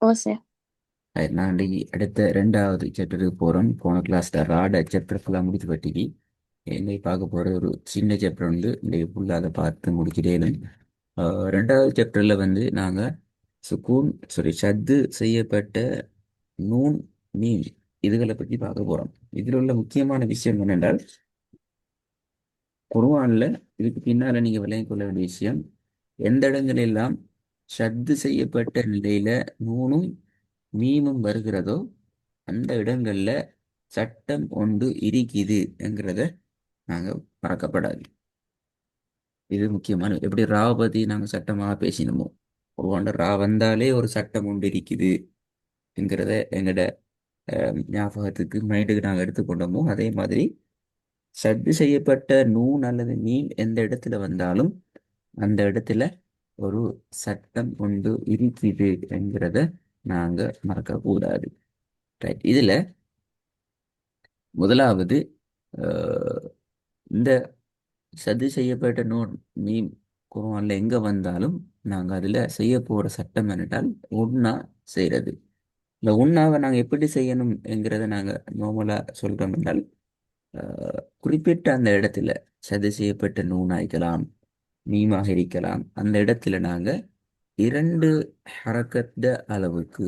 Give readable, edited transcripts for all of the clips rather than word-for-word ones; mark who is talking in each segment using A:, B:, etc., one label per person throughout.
A: Jose.
B: நான் இன்னைக்கு அடுத்த ரெண்டாவது சாப்டருக்கு போகிறோம். போன கிளாஸ்ல ராட சாப்டர் ஃபுல்லாக முடிச்சு பட்டிக்கு இன்னைக்கு பார்க்க போகிற ஒரு சின்ன சாப்டர் வந்து இன்னைக்கு ஃபுல்லாக அதை பார்த்து முடிச்சிட்டேனும். ரெண்டாவது சாப்டரில் வந்து நாங்கள் சுக்கூன் சத்து செய்யப்பட்ட நூன் மீன் இதுகளை பற்றி பார்க்க போகிறோம். இதில் உள்ள முக்கியமான விஷயம் என்னென்றால் குர்ஆன்ல இதுக்கு பின்னால நீங்க விளங்கிக் கொள்ள வேண்டிய விஷயம், எந்த இடங்களெல்லாம் ஷத்து செய்யப்பட்ட நிலையில நூனும் மீமும் வருகிறதோ அந்த இடங்கள்ல சட்டம் ஒன்று இருக்குது என்கிறத நாங்க மறக்கப்படாது. இது முக்கியமான எப்படி ராவ பத்தி நாங்க சட்டமாக பேசினோமோ ஒரு ரா வந்தாலே ஒரு சட்டம் ஒன்று இருக்குது என்கிறத எங்கட ஞாபகத்துக்கு மைண்டுக்கு நாங்கள் எடுத்துக்கொண்டோமோ அதே மாதிரி சத்து செய்யப்பட்ட நூன் அல்லது மீன் எந்த இடத்துல வந்தாலும் அந்த இடத்துல ஒரு சட்டம் ஒன்று இருக்குது என்கிறத நாங்க மறக்கக்கூடாது. ரைட். இதுல முதலாவது அஹ், இந்த சதி செய்யப்பட்ட நூன் மீன் குர்ஆன்ல எங்க வந்தாலும் நாங்க அதுல செய்ய போற சட்டம் என்னட்டால் உண்ணா செய்யறது. இந்த உண்ணாவை நாங்க எப்படி செய்யணும் என்கிறத நாங்க நார்மலா சொல்றோம் என்றால் குறிப்பிட்ட அந்த இடத்துல சதி செய்யப்பட்ட நூனாய்க்கலாம் மீமாக இருக்கலாம் அந்த இடத்துல நாங்க இரண்டு ஹரக்கத்த அளவுக்கு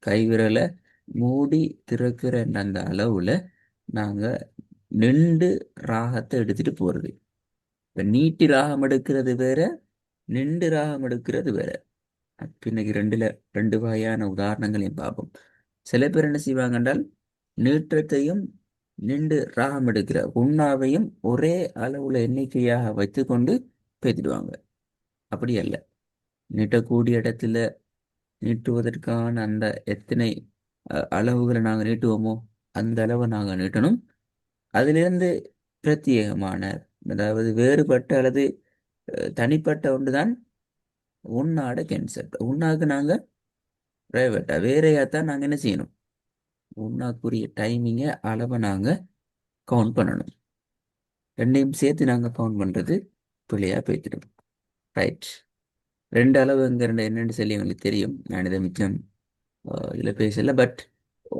B: கைவிரலை மூடி திறக்கிற அந்த அளவுல நாங்க நின்று ராகத்தை எடுத்துட்டு போறது. இப்ப நீட்டி ராகம் எடுக்கிறது வேற, நின்று ராகம் எடுக்கிறது வேற. பின்னைக்கு ரெண்டு வகையான உதாரணங்களையும் பார்ப்போம். சில பேர் என்ன செய்வாங்க என்றால் நீட்டத்தையும் நின்று ராகம் எடுக்கிற உண்ணாவையும் ஒரே அளவுல எண்ணிக்கையாக வைத்துக்கொண்டு பேத்திடுவாங்க. அப்படி அல்ல. நீட்டக்கூடிய இடத்துல நீட்டுவதற்கான அந்த எத்தனை அளவுகளை நாங்கள் நீட்டுவோமோ அந்த அளவை நாங்கள் நீட்டணும். அதிலிருந்து பிரத்யேகமான அதாவது வேறுபட்ட அல்லது தனிப்பட்ட ஒன்றுதான் உண்ணாட கன்செப்ட். உண்ணாக்கு நாங்கள் பிரைவேட்டா வேறையா தான் நாங்கள் என்ன செய்யணும், உண்ணாக்குரிய டைமிங்கை அளவை நாங்கள் கவுண்ட் பண்ணணும். ரெண்டையும் சேர்த்து நாங்கள் கவுண்ட் பண்ணுறது பிள்ளையா போய்த்திடும். ரைட். ரெண்டு அளவுங்கிறது என்னன்னு சொல்லி எங்களுக்கு தெரியும். நான் இதை மிச்சம் இதில் பேசல. பட்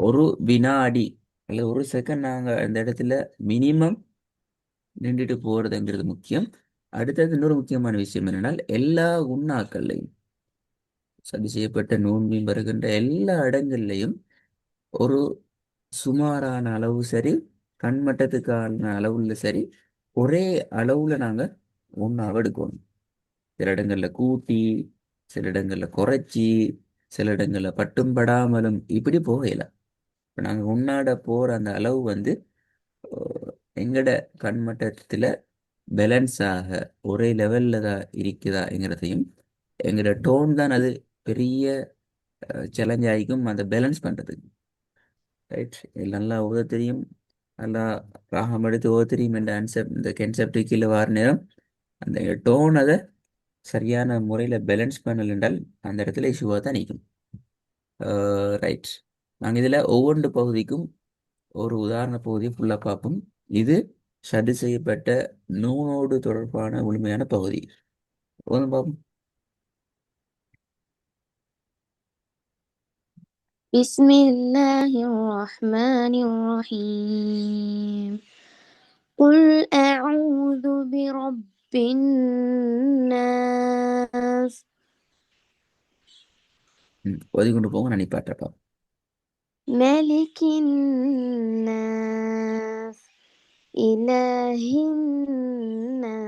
B: ஒரு வினாடி அல்லது ஒரு செகண்ட் நாங்கள் அந்த இடத்துல மினிமம் நின்றுட்டு போகிறதுங்கிறது முக்கியம். அடுத்தது இன்னொரு முக்கியமான விஷயம் என்னென்னால் எல்லா உண்ணாக்கள்லையும் சதி செய்யப்பட்ட நோன்பின் வருகின்ற எல்லா இடங்கள்லையும் ஒரு சுமாரான அளவு சரி, கண்மட்டத்துக்கான அளவுல சரி, ஒரே அளவுல நாங்கள் உண்ணாவை எடுக்கணும். சில இடங்கள்ல கூட்டி, சில இடங்கள்ல குறைச்சி, சில இடங்கள்ல பட்டும் படாமலும் இப்படி போகல. இப்போ நாங்கள் உண்ணாட போகிற அந்த அளவு வந்து எங்கட கண்மட்டத்தில் பேலன்ஸாக ஒரே லெவலில் தான் இருக்குதாங்கிறதையும் எங்களோட டோன் தான் அது பெரிய சேலஞ்ச் ஆகிக்கும் அந்த பேலன்ஸ் பண்ணுறதுக்கு. ரைட். இது நல்லா ஓத தெரியும், நல்லா ராகம் எடுத்து ஓத தெரியும் என்ற இந்த கன்செப்ட் கீழே வார நேரம் அந்த டோன் அதை சரியான முறையில் பேலன்ஸ் பண்ணல் என்றால் அந்த இடத்துல இஷ்யூவாக தான் நிற்கும். ரைட். நாங்கள் இதில் ஒவ்வொன்று பகுதிக்கும் ஒரு உதாரண பகுதியை ஃபுல்லாக பார்ப்போம். இது சதி செய்யப்பட்ட நூனோடு தொடர்பான முழுமையான பகுதி. ஒன்று பார்ப்போம்.
A: بسم الله الرحمن الرحيم. قل أعوذ برب الناس.
B: ஓதி கொண்டு போங்க, நான் நிப்பாட்டுறப்பா.
A: ملك الناس. إله الناس.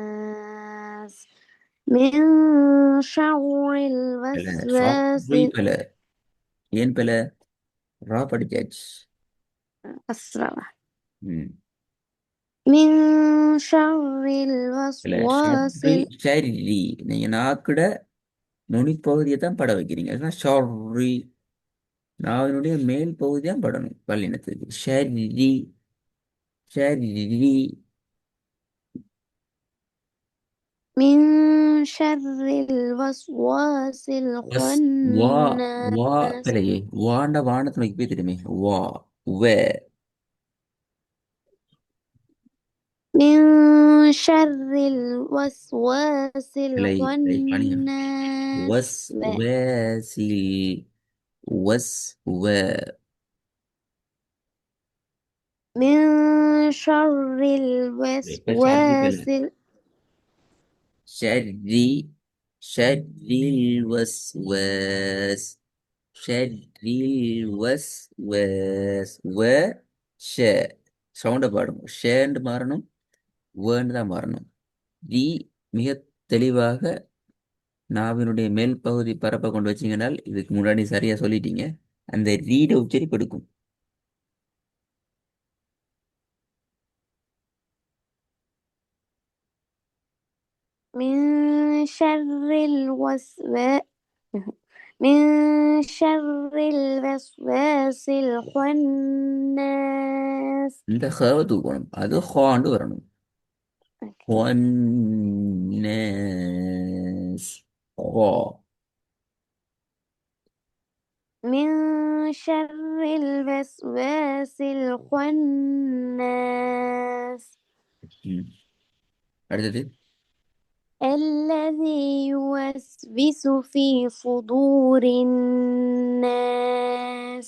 A: من شر
B: இல்லை
A: الوسواس.
B: சாரி பல. ஏன் பல? ரா படிச்சாச்சு.
A: أسرع.
B: ம்.
A: من شر
B: இல்லை
A: الوسواس.
B: ஷர்ரி ஷரி. நீங்கள் நாக்குட நுனிப்பகுதியை தான் பட வைக்கிறீங்க. அதுதான் ஷாரி. நாவினுடைய மேல் பகுதி தான் படணும் வல்லினத்துக்கு. ஷரி ஷரி.
A: من شر الوسواس
B: வஸ் வா வா
A: الخناس.
B: பிழையே வாண்ட வானத்தை நோக்கி போய் திரும்பி வா வே
A: من شر الوسواس
B: பிழை பிழை பணியம்
A: الخناس.
B: வஸ் வேசி وسو
A: من شر
B: இப்ப ஷர்ரி பிள்ளை
A: الوسواس
B: ஷர்ரி ஷர்ரில் வஸ்வாஸ் ஷர்ரில் வஸ்வாஸ் ஷ சவுண்டை பாடணும் ஷேண்டு மாறணும் வேண்டு தான் மாறணும் ரி மிக தெளிவாக நாவினுடைய மேல் பகுதி பரப்ப கொண்டு வச்சீங்கன்னால் இதுக்கு முன்னாடி சரியா சொல்லிட்டீங்க அந்த ரீட உச்சரிப்பு எடுக்கும்
A: من شر الوسواس من شر الوسواس الخناس.
B: இந்த ஹேவை தூக்கணும் அது ஹாண்டு வரணும்
A: Okay.
B: ஹொன்னேஸ் ஹோ
A: من شر الوسواس الخناس
B: ம். அடுத்தது
A: الذي يوسوس في صدور الناس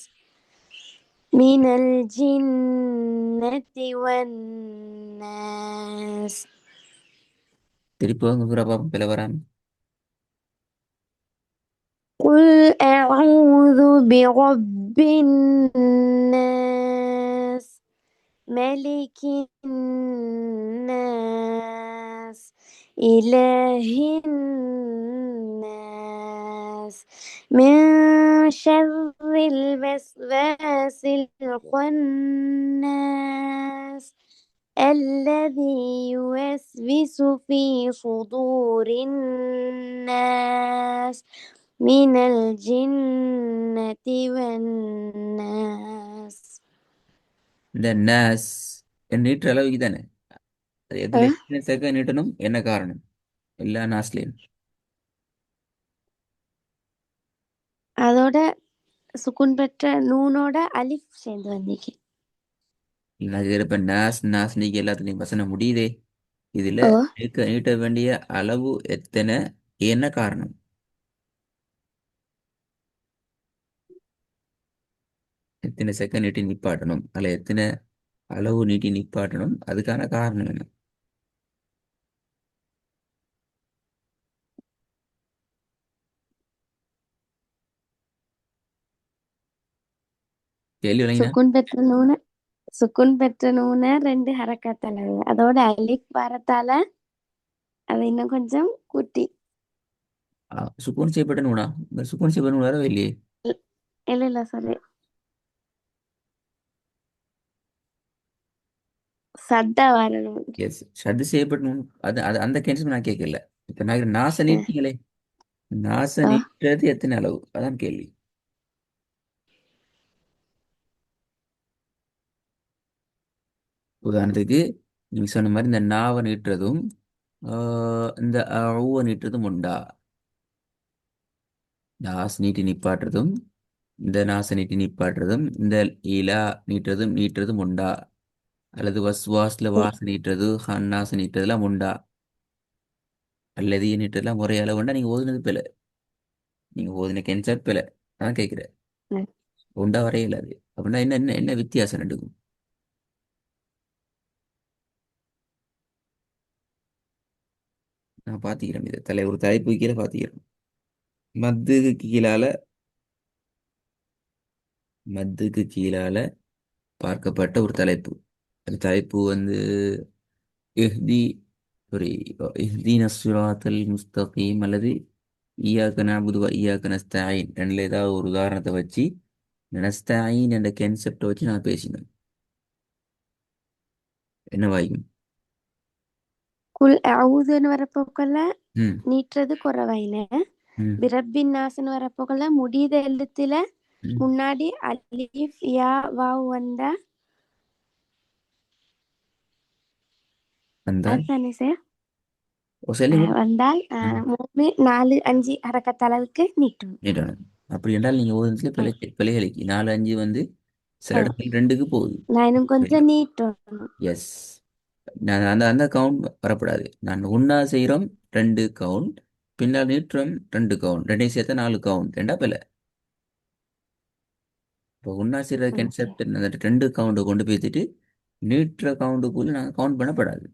A: من الجنة والناس.
B: திருப்பி வாங்க சூறா பாப்போம் பிள்ளை வராம
A: قل أعوذ برب الناس ملك الناس إله الناس من شر الوسواس الخناس الذي يوسوس في صدور الناس من الجنة والناس.
B: இந்த நாஸ் நீட்டுற அளவுக்கு தானே அது எதுல
A: أه؟
B: எத்தனை செகண்ட் நீட்டணும் என்ன காரணம் எல்லா நாஸ்லேயும்
A: அதோட சுக்குன் பெற்ற நூனோட அலிஃப் சேர்ந்து வந்தீங்க.
B: அது இருப்ப நாஸ் நாஸ் நீங்க எல்லாத்துலயும் வசனம் முடியுதே இதுல
A: ஓ
B: நீட்ட வேண்டிய அளவு எத்தனை என்ன காரணம் எத்தனை செகண்ட் நீட்டி நிப்பாட்டணும் அல்ல எத்தனை அளவு நீட்டி நிப்பாட்டணும் அதுக்கான காரணம் என்ன கேள்வி விளங்கினா
A: சுக்குன் பெற்ற நூன சுக்குன் பெற்ற நூன ரெண்டு ஹரக்கத் அளவு அதோட அலிஃப் வரத்தால அது இன்னும் கொஞ்சம் கூட்டி.
B: சுக்குன் செய்யப்பட்ட நூனா இந்த சுக்குன் செய்யப்பட்ட நூறு வரவே இல்லையே
A: இல்ல இல்ல சாரி சத்தா வரணும்.
B: எஸ் ஷட்டு செய்யப்பட்ட நூன் அது அது அந்த கேன்சல் நான் கேட்கல இப்ப நான் நாச நீட்டிங்களே நாச
A: ஓ
B: நீட்டுறது எத்தனை அளவு அதான் கேள்வி உதாரணத்துக்கு நீங்க சொன்ன மாதிரி இந்த நாவை நீட்டுறதும் இந்த ஊவை நீட்டுறதும் உண்டா நாஸ் நீட்டி நிப்பாட்டுறதும் இந்த நாச நீட்டி நிப்பாட்டுறதும் இந்த இலா நீட்டுறதும் உண்டா அல்லது வஸ்வாஸ்ல வாச நீட்டுறது ஹன்னாச நீட்டுறதுலாம் உண்டா அல்லது நீட்டுறதுலாம் முறை அளவு உண்டா நீங்க ஓதுனது பிள்ளை நீங்க ஓதுன கென்சர் பிள்ளை அதான் கேட்கிறேன் உண்டா வரையில அது அப்படின்னா என்ன என்ன என்ன வித்தியாசம் ரெண்டுக்கும் நான் பாத்துக்கிறேன் இதை ஒரு தலைப்பு கீழே பாத்துக்கிறேன் மத்துக்கு கீழால மத்துக்கு கீழால பார்க்கப்பட்ட ஒரு தலைப்பு அந்த தலைப்பு வந்து இஹ்தி ஒரு இஹ்தீன சிராத்தல் முஸ்தகீம் அல்லது ஈயாக்க நஅபுது வ ஈயாக்க நஸ்தஈன் ரெண்டுல ஏதாவது ஒரு உதாரணத்தை வச்சு நஸ்தஈன் என்ற கான்செப்டை வச்சு நான் பேசினேன் என்ன வாய்க்கும்
A: குல் அவுதுன்னு வரப்போக்கல
B: ம்
A: நீட்டுறது குறவாயின
B: ம்
A: பிரப்பின் நாசுன்னு வரப்போக்கல முடியுத எழுத்துல
B: ம்
A: முன்னாடி அலிஃப் யா வாவ் வந்தா
B: வந்தால்
A: அதுதானே சார்
B: ஓ சொல்லி
A: வந்தால்
B: ம்
A: 3 4 5 ஹரக்கத் அளவுக்கு நீட்டும்.
B: நீட்டணும் அப்படி என்றால் நீங்கள் ஓதுனதுல பிழைகளுக்கு 4 5 வந்து சில
A: ஓ
B: இடத்துல ரெண்டுக்கு போகுது
A: நான் இன்னும் கொஞ்சம் நீட்டணும்.
B: எஸ் நான் அந்த அந்த கவுண்ட் வரக்கூடாது நான் ஒன்றா செய்கிறோம் 2 கவுண்ட் பின்னால் நீட்டுறோம் 2 கவுண்ட் ரெண்டையும் சேர்த்தா 4 கவுண்ட் ரெண்டா பிள்ளை இப்போ ஒன்றா செய்கிற
A: ஓகே.
B: கன்செப்ட் அந்த ரெண்டு கவுண்டை கொண்டு போய்த்துட்டு நீட்டுற கவுண்டுக்குள்ளே நாங்கள் கவுண்ட் பண்ணப்படாது.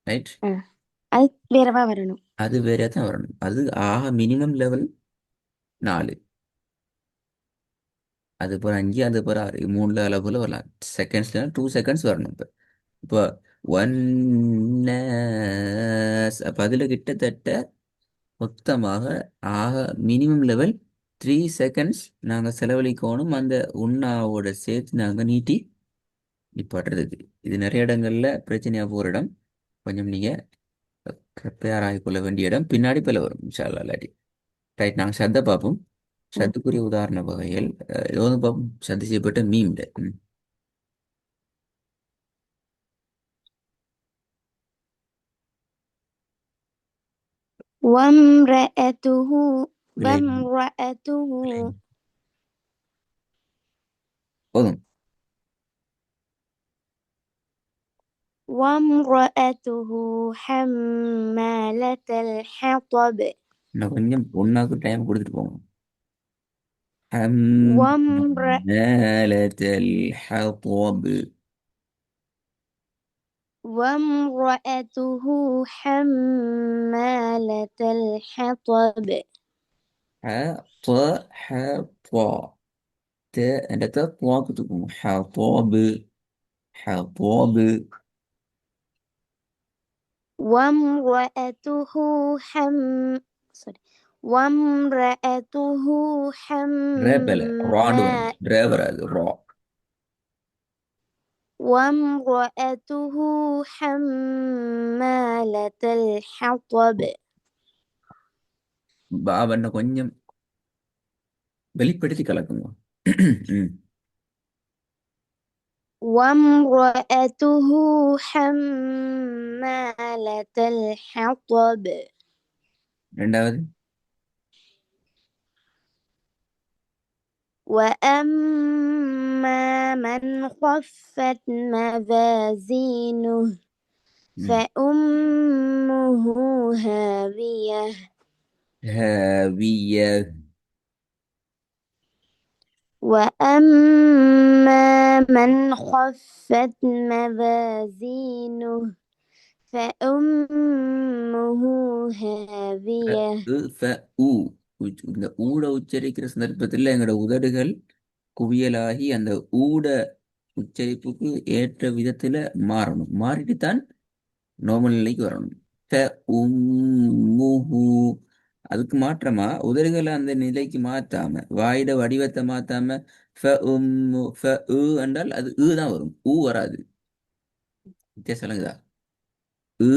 B: ரைட்.
A: ஆ, அது வேறவா வரணும்.
B: அது வேற தான் வரணும். அது ஆக மினிமம் லெவல் 4. அது போகிற 5, அது போகிற 6, 3 அளவில் வரலாம். செகண்ட்ஸ்ல 2 செகண்ட்ஸ் வரணும். இப்போ இப்போ ஒன் அப்போ அதில் கிட்டத்தட்ட மொத்தமாக ஆக மினிமம் லெவல் 3 செகண்ட்ஸ் நாங்கள் செலவழிக்கணும் அந்த உண்ணாவோட சேர்த்து நாங்கள் நீட்டி நிப்பாட்டுறதுக்கு. இது நிறைய இடங்கள்ல பிரச்சனையாக போகிற இடம். கொஞ்சம் நீங்கள் ப்ரிப்பேர் ஆகிக்கொள்ள வேண்டிய இடம். பின்னாடி பிள்ளை வரும் இன்ஷா அல்லாஹ். இல்லாட்டி ரைட். நாங்கள் சத்தை பார்ப்போம்.
A: ம்.
B: சத்துக்குரிய உதாரண வகைகள் ஏதோ ஒன்று பார்ப்போம். சத்து செய்யப்பட்ட மீம்ட.
A: وامرأته
B: விளை
A: وامرأته
B: விளை போதும்.
A: وامرأته حمالة الحطب.
B: இன்னும் கொஞ்சம் ஒன்றாக்கு டைம் கொடுத்துட்டு போங்க.
A: وامرأ
B: حمالة الحطب.
A: وامرأته حمالة الحطب.
B: حط حط ت عند تطلع تكون حطب حطب.
A: وامرأته حم sorry. وامرأته
B: رابل راند
A: حما
B: ورم رابر هذا را.
A: وامرأته حمالة الحطب.
B: பாவண்ண கொஞ்சம் வெளிப்படுத்தி கலக்குங்க. ம்.
A: وامرأته حمالة الحطب.
B: ரெண்டாவது.
A: وأما من خفت موازينه
B: ம்.
A: فأمه هاوية.
B: هاوية.
A: وأما من خفت موازينه فأمه هاوية.
B: ஃப உ இந்த ஊட உச்சரிக்கிற சந்தர்ப்பத்தில் எங்களோட உதடுகள் குவியலாகி அந்த ஊட உச்சரிப்புக்கு ஏற்ற விதத்துல மாறணும். மாறிட்டு தான் நார்மல் நிலைக்கு வரணும். ஃப உம்முஹு. அதுக்கு மாற்றமா உதடுகளை அந்த நிலைக்கு மாத்தாம வாயிட வடிவத்தை மாத்தாம ஃப உம்மு ஃப உ என்றால் அது தான் வரும். வராது. வித்தியாசம் விளங்குதா? உ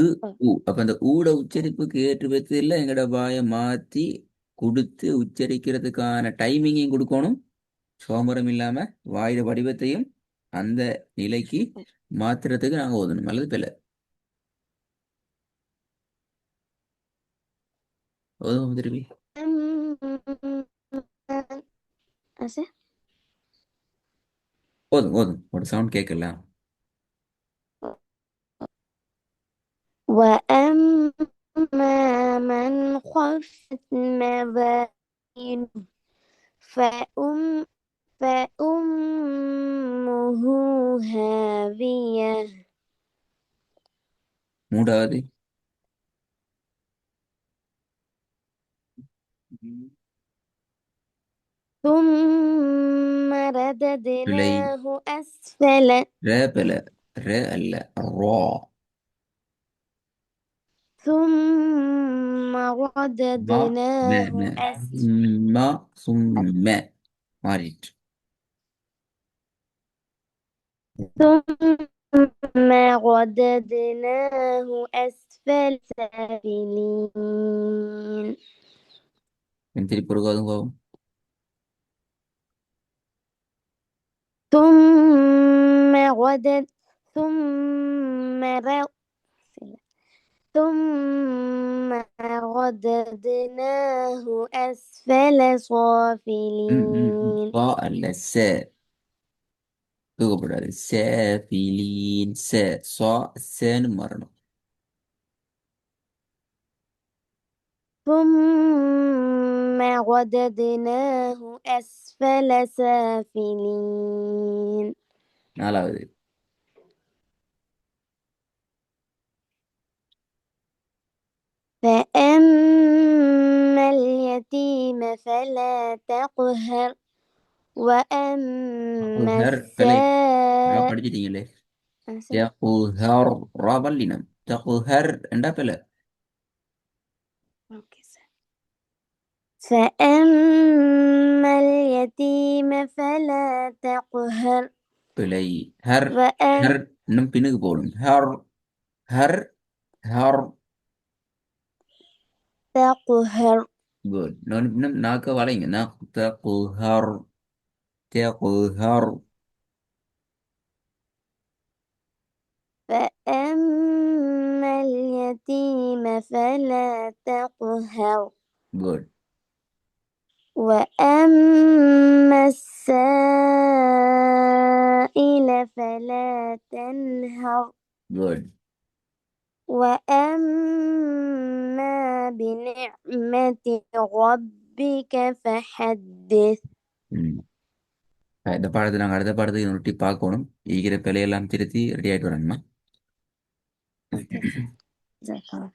B: அப்ப அந்த ஊட உச்சரிப்புக்கு ஏற்ற விதத்துல எங்களோட வாயை மாத்தி கொடுத்து உச்சரிக்கிறதுக்கான டைமிங்கையும் கொடுக்கணும். சோம்பரம் இல்லாம வாயிட வடிவத்தையும் அந்த நிலைக்கு மாத்துறதுக்கு நாங்க ஓதணும். அல்லது பிள்ளை ஓதுவோம் திருப்பி.
A: أسف.
B: ஓதும் ஓதும் ஒரு சவுண்ட் கேட்கலாம்.
A: وأما من خفت موازينه فأم فأمه هاوية.
B: மூன்றாவது.
A: ثم
B: பிழை.
A: رددناه أسفل.
B: ரேபல ர அல்ல ரா.
A: ثم
B: மா மே
A: رددناه
B: மே
A: أسفل.
B: மா சும்ம மாறிட்டு.
A: ثم رددناه أسفل سافلين.
B: திருப்பி ஒரு கோதும் போகும்.
A: ثم ردد ثم ر... ثم رددناه أسفل صافلين.
B: பா அல்ல ச. தூக்கப்படாது. சேஃபிலீன் ச சா சேன்னு மாறணும்.
A: ثم رددناه أسفل سافلين.
B: நாலாவது.
A: فأما اليتيم فلا تقهر وأما
B: ஹர் பிழை. ரா
A: السائل.
B: படிச்சிட்டீங்களே. தகுஹர் ரா வல்லினம். தகுஹர் என்றா பிழை.
A: فأما اليتيم فلا تقهر
B: பிழை. ஹர்
A: وأن
B: ஹர் இன்னும் பின்னுக்கு போகணும். ஹர் ஹர் ஹர்.
A: تقهر
B: குட். இன்னும் நாக்க வளைங்க. தகுஹர் தகுஹர்.
A: فأما اليتيم فلا تقهر
B: குட்.
A: وأما السائل فلا تنهر
B: குட்.
A: وأما بنعمة ربك فحدث.
B: ம். இந்த பாடத்தை நாங்கள் அடுத்த பாடத்துக்கு நொட்டி பார்க்கணும். ஈகிற பிழையெல்லாம் திருத்தி ரெடி ஆகிட்டு வரணுமா?
A: Okay, sir.